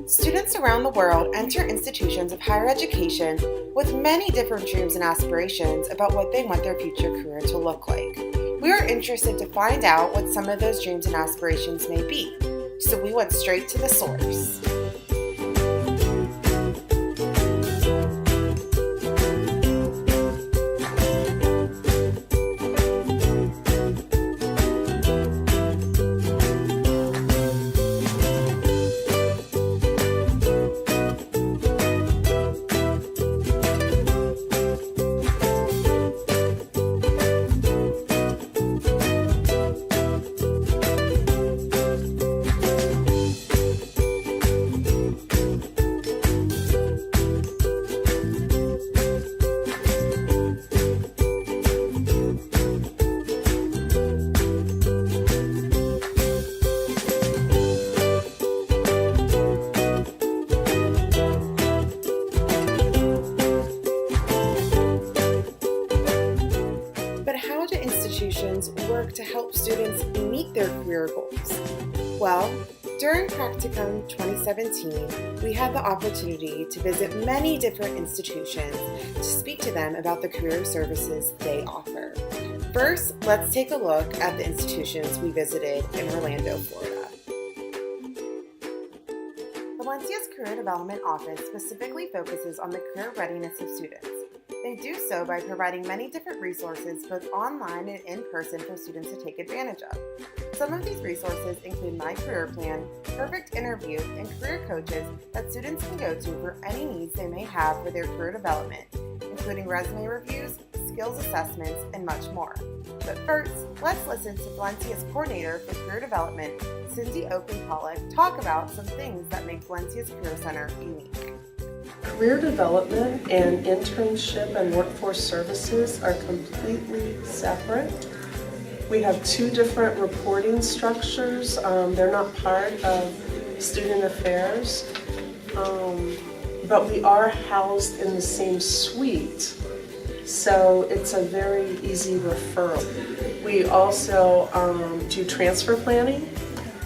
Students around the world enter institutions of higher education with many different dreams and aspirations about what they want their future career to look like. We are interested to find out what some of those dreams and aspirations may be, so we went straight to the source. But how do institutions work to help students meet their career goals? Well, during Practicum 2017, we had the opportunity to visit many different institutions to speak to them about the career services they offer. First, let's take a look at the institutions we visited in Orlando, Florida. Valencia's Career Development Office specifically focuses on the career readiness of students. They do so by providing many different resources, both online and in person, for students to take advantage of. Some of these resources include My Career Plan, Perfect Interview, and career coaches that students can go to for any needs they may have for their career development, including resume reviews, skills assessments, and much more. But first, let's listen to Valencia's coordinator for career development, Cindy Oaken-Pollock, talk about some things that make Valencia's Career Center unique. Career development and internship and workforce services are completely separate. We have two different reporting structures. They're not part of student affairs, but we are housed in the same suite, so it's a very easy referral. We also do transfer planning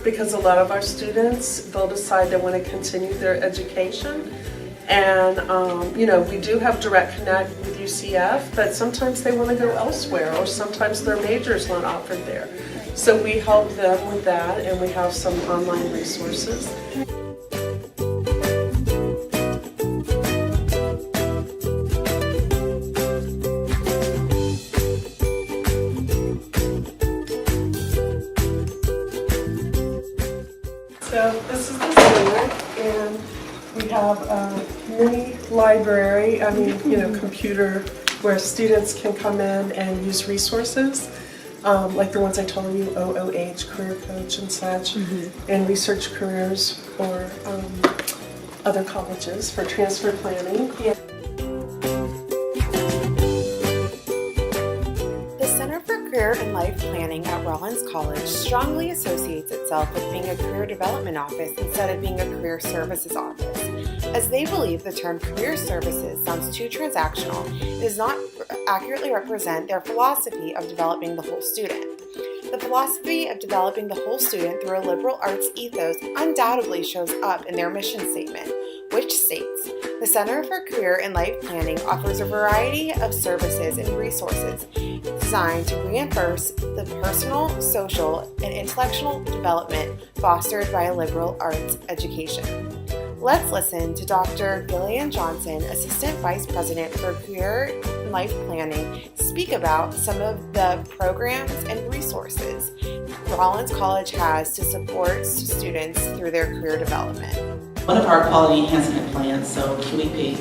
because a lot of our students, they'll decide they want to continue their education. And, we do have direct connect with UCF, but sometimes they want to go elsewhere, or sometimes their major's not offered there. So we help them with that, and we have some online resources. So this is the center, and we have a mini library, computer, where students can come in and use resources, like the ones I told you, OOH, Career Coach and such, and research careers for other colleges for transfer planning. Career and Life Planning at Rollins College strongly associates itself with being a career development office instead of being a career services office, as they believe the term career services sounds too transactional and does not accurately represent their philosophy of developing the whole student. The philosophy of developing the whole student through a liberal arts ethos undoubtedly shows up in their mission statement, which states, "The Center for Career and Life Planning offers a variety of services and resources designed to reinforce the personal, social, and intellectual development fostered by a liberal arts education." Let's listen to Dr. Gillian Johnson, Assistant Vice President for Career and Life Planning, speak about some of the programs and resources Rollins College has to support students through their career development. One of our quality enhancement plans, so QEP,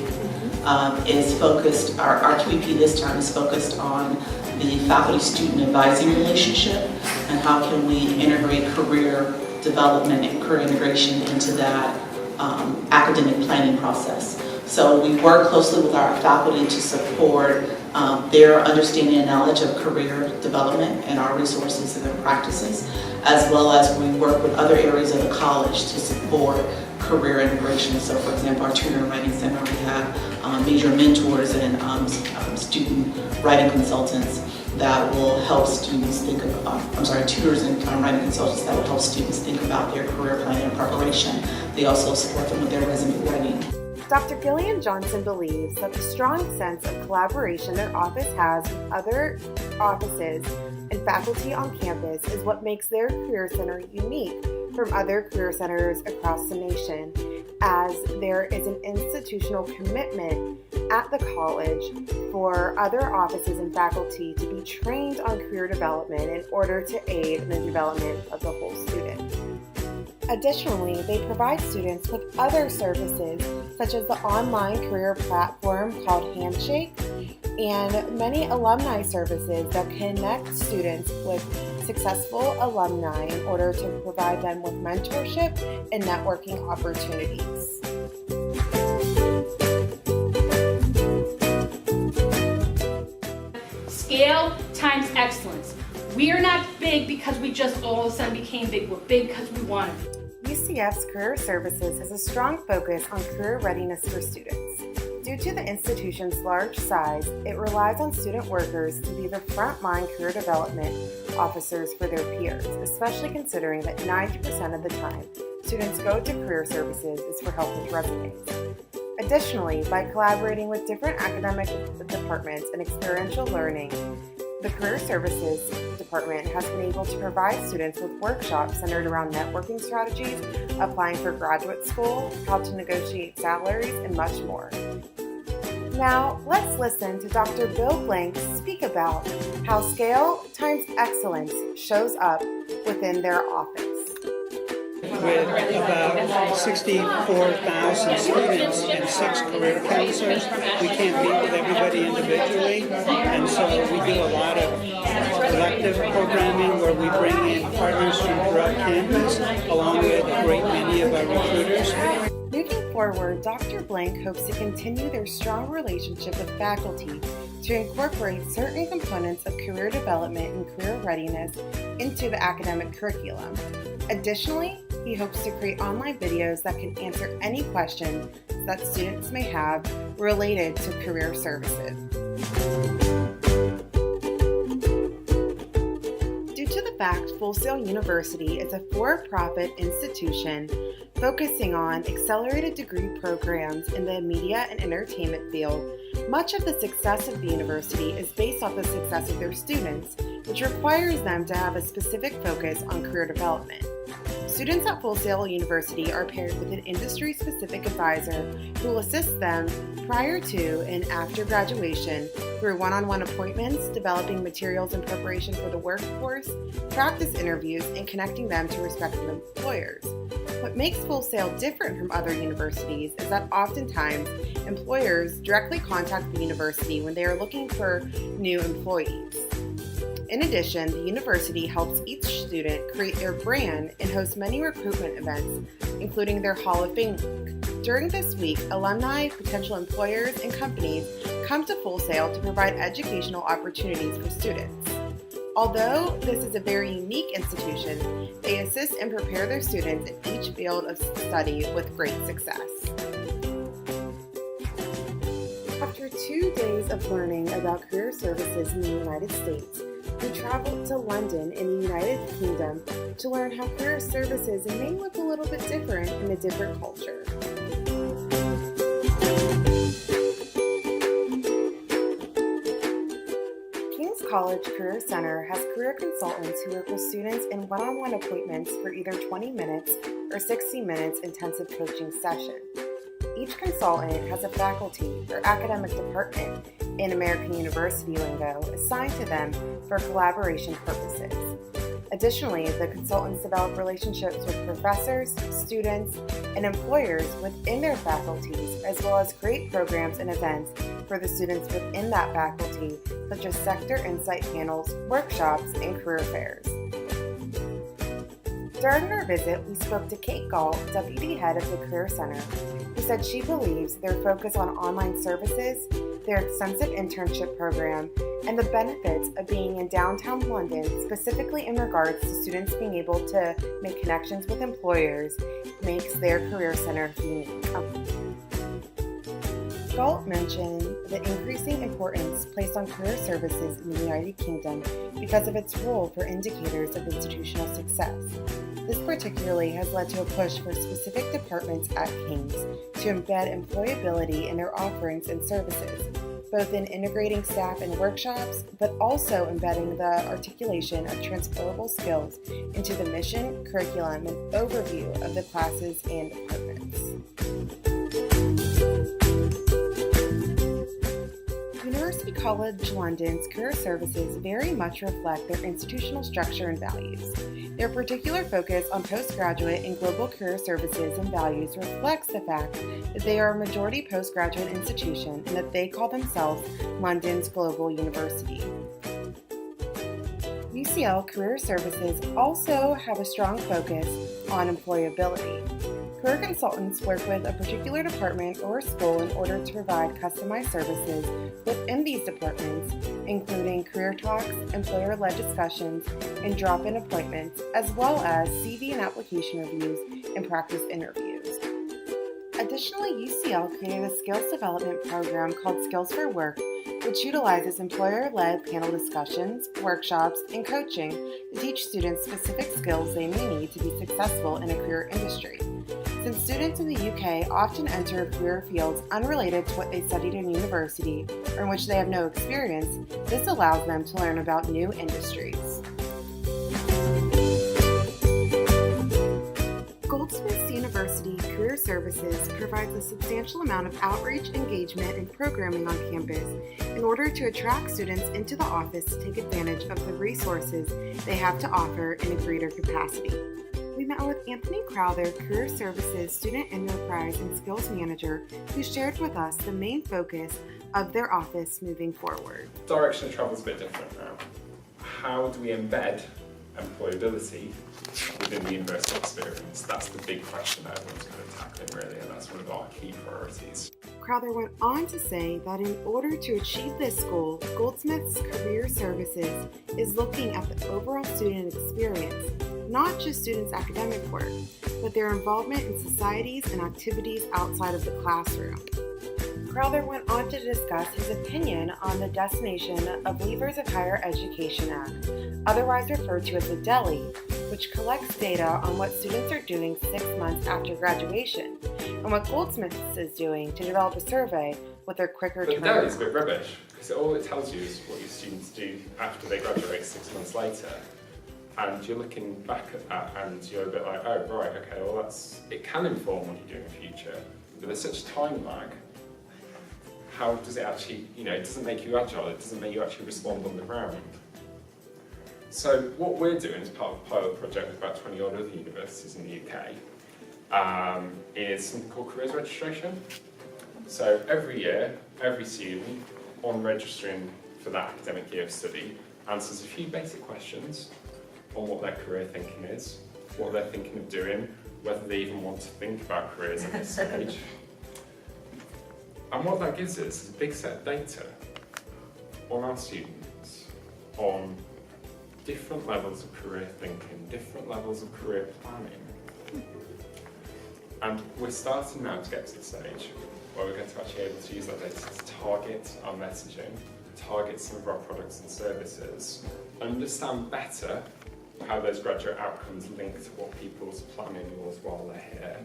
is focused, our QEP this time is focused on the faculty-student advising relationship and how can we integrate career development and career integration into that academic planning process. So we work closely with our faculty to support their understanding and knowledge of career development and our resources and their practices, as well as we work with other areas of the college to support career integration. So for example, our tutor and writing center, we have major mentors and student writing consultants that will help students think about, tutors and writing consultants that will help students think about their career planning and preparation. they also support them with their resume writing. Dr. Gillian Johnson believes that the strong sense of collaboration their office has with other offices and faculty on campus is what makes their Career Center unique from other career centers across the nation, as there is an institutional commitment at the college for other offices and faculty to be trained on career development in order to aid in the development of the whole student. Additionally, they provide students with other services such as the online career platform called Handshake and many alumni services that connect students with successful alumni in order to provide them with mentorship and networking opportunities. Scale times excellence. We are not big because we just all of a sudden became big. We're big because we wanted it. UCF's Career Services has a strong focus on career readiness for students. Due to the institution's large size, it relies on student workers to be the frontline career development officers for their peers, especially considering that 90% of the time students go to Career Services is for help with resumes. Additionally, by collaborating with different academic departments and experiential learning, the Career Services Department has been able to provide students with workshops centered around networking strategies, applying for graduate school, how to negotiate salaries, and much more. Now, let's listen to Dr. Bill Blank speak about how scale times excellence shows up within their office. With about 64,000 students and 6 career counselors, we can't meet with everybody individually, and so we do a lot of collective programming where we bring in partners from throughout campus, along with a great many of our recruiters. Moving forward, Dr. Blank hopes to continue their strong relationship with faculty to incorporate certain components of career development and career readiness into the academic curriculum. Additionally, he hopes to create online videos that can answer any questions that students may have related to career services. Due to the fact Full Sail University is a for-profit institution focusing on accelerated degree programs in the media and entertainment field, much of the success of the university is based off the success of their students, which requires them to have a specific focus on career development. Students at Full Sail University are paired with an industry-specific advisor who will assist them prior to and after graduation through one-on-one appointments, developing materials in preparation for the workforce, practice interviews, and connecting them to respective employers. What makes Full Sail different from other universities is that oftentimes employers directly contact the university when they are looking for new employees. In addition, the university helps each student create their brand and hosts many recruitment events, including their Hall of Fame week. During this week, alumni, potential employers, and companies come to Full Sail to provide educational opportunities for students. Although this is a very unique institution, they assist and prepare their students in each field of study with great success. After 2 days of learning about career services in the United States, we traveled to London in the United Kingdom to learn how career services may look a little bit different in a different culture. King's College Career Center has career consultants who work with students in one-on-one appointments for either 20 minutes or 60 minutes intensive coaching session. Each consultant has a faculty or academic department in American University lingo assigned to them for collaboration purposes. Additionally, the consultants develop relationships with professors, students, and employers within their faculties, as well as create programs and events for the students within that faculty, such as sector insight panels, workshops, and career fairs. During our visit, we spoke to Kate Galt, Deputy Head of the Career Center, who said she believes their focus on online services, their extensive internship program, and the benefits of being in downtown London, specifically in regards to students being able to make connections with employers, makes their Career Center unique. Galt mentioned the increasing importance placed on career services in the United Kingdom because of its role for indicators of institutional success. This particularly has led to a push for specific departments at King's to embed employability in their offerings and services, both in integrating staff in workshops, but also embedding the articulation of transferable skills into the mission, curriculum, and overview of the classes and departments. University College London's career services very much reflect their institutional structure and values. Their particular focus on postgraduate and global career services and values reflects the fact that they are a majority postgraduate institution and that they call themselves London's Global University. UCL Career Services also have a strong focus on employability. Career consultants work with a particular department or school in order to provide customized services within these departments, including career talks, employer-led discussions, and drop-in appointments, as well as CV and application reviews and practice interviews. Additionally, UCL created a skills development program called Skills for Work, which utilizes employer-led panel discussions, workshops, and coaching to teach students specific skills they may need to be successful in a career industry. Since students in the UK often enter career fields unrelated to what they studied in university or in which they have no experience, this allows them to learn about new industries. Goldsmiths University Career Services provides a substantial amount of outreach, engagement, and programming on campus in order to attract students into the office to take advantage of the resources they have to offer in a greater capacity. We met with Anthony Crowther, Career Services Student Enterprise and Skills Manager, who shared with us the main focus of their office moving forward. Direction of travel is a bit different now. How do we embed employability within the university experience? That's the big question that everyone's kind of tackling really, and that's one of our key priorities. Crowther went on to say that in order to achieve this goal, Goldsmiths Career Services is looking at the overall student experience, not just students' academic work, but their involvement in societies and activities outside of the classroom. Crowther went on to discuss his opinion on the Destination of Leavers of Higher Education Act, otherwise referred to as the DELI, which collects data on what students are doing 6 months after graduation, and what Goldsmiths is doing to develop a survey with their quicker turnaround. But the DELI is a bit rubbish, because all it tells you is what your students do after they graduate 6 months later. And you're looking back at that and you're a bit like, oh right, okay, well it can inform what you do in the future, but there's such a time lag. How does it actually, it doesn't make you agile, it doesn't make you actually respond on the ground. So what we're doing as part of a pilot project with about 20 odd other universities in the UK is something called careers registration. So every year, every student on registering for that academic year of study answers a few basic questions on what their career thinking is, what they're thinking of doing, whether they even want to think about careers at this stage. And what that gives us is a big set of data on our students, on different levels of career thinking, different levels of career planning. And we're starting now to get to the stage where we're going to actually be able to use that data to target our messaging, target some of our products and services, understand better how those graduate outcomes link to what people's planning was while they're here.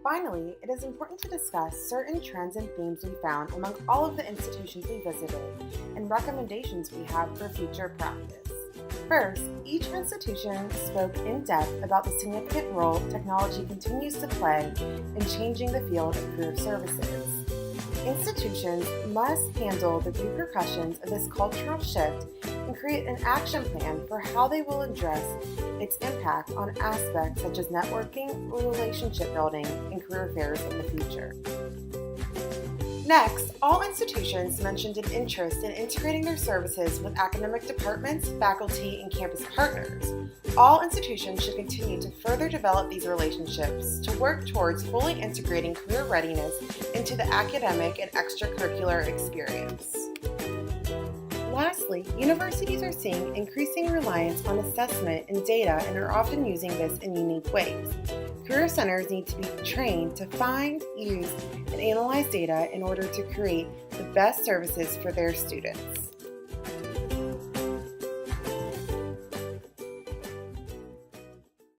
Finally, it is important to discuss certain trends and themes we found among all of the institutions we visited and recommendations we have for future practice. First, each institution spoke in depth about the significant role technology continues to play in changing the field of career services. Institutions must handle the repercussions of this cultural shift and create an action plan for how they will address its impact on aspects such as networking, relationship building, and career fairs in the future. Next, all institutions mentioned an interest in integrating their services with academic departments, faculty, and campus partners. All institutions should continue to further develop these relationships to work towards fully integrating career readiness into the academic and extracurricular experience. Lastly, universities are seeing increasing reliance on assessment and data and are often using this in unique ways. Career centers need to be trained to find, use, and analyze data in order to create the best services for their students.